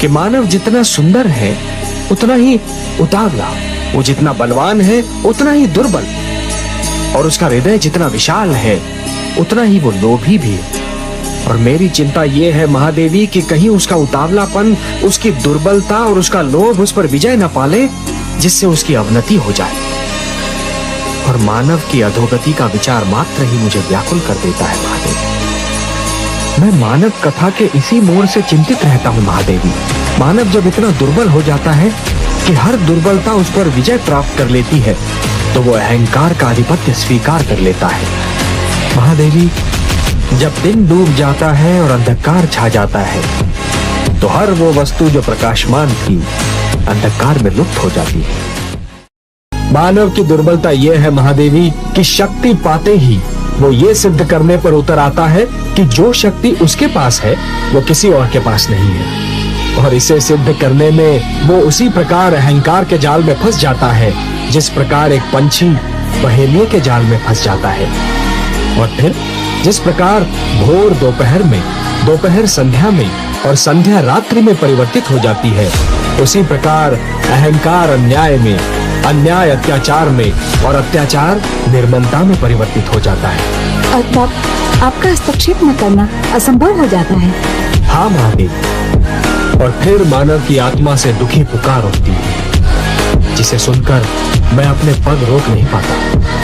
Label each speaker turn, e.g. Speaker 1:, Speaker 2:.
Speaker 1: कि मानव जितना सुंदर है उतना ही उतावला, वो जितना बलवान है उतना ही दुर्बल, और उसका हृदय जितना विशाल है उतना ही वो लोभी भी है। और मेरी चिंता ये है महादेवी कि कहीं उसका उतावलापन, उसकी दुर्बलता और उसका लोभ उस पर विजय न पाले, जिससे उसकी अवनति हो जाए। और मानव की अधोगति का विचार मात्र ही मुझे व्याकुल कर देता है महादेवी। मैं मानव कथा के इसी मोड़ से चिंतित रहता हूँ महादेवी। मानव जब इतना दुर्बल हो जाता है कि हर दुर्बलता उस पर विजय प्राप्त कर लेती है, तो वो अहंकार का आधिपत्य स्वीकार कर लेता है। महादेवी, जब दिन डूब जाता है और अंधकार छा जाता है, तो हर वो वस्तु जो प्रकाशमान थी अंधकार में लुप्त हो जाती है। मानव की दुर्बलता यह है महादेवी कि शक्ति पाते ही वो ये सिद्ध करने पर उतर आता है कि जो शक्ति उसके पास है वो किसी और के पास नहीं है, और इसे सिद्ध करने में वो उसी प्रकार अहंकार के जाल में फंस जाता है जिस प्रकार एक पंछी पहेलियों के जाल में फंस जाता है। और फिर जिस प्रकार भोर दोपहर में, दोपहर संध्या में और संध्या रात्रि में परिवर्तित हो जाती है, उसी प्रकार अहंकार अन्याय में, अन्याय अत्याचार में और अत्याचार निर्ममता में परिवर्तित हो जाता है।
Speaker 2: और तब आपका हस्तक्षेप न करना असंभव हो जाता है।
Speaker 1: हाँ महादेव, और फिर मानव की आत्मा से दुखी पुकार उठती है, जिसे सुनकर मैं अपने पग रोक नहीं पाता।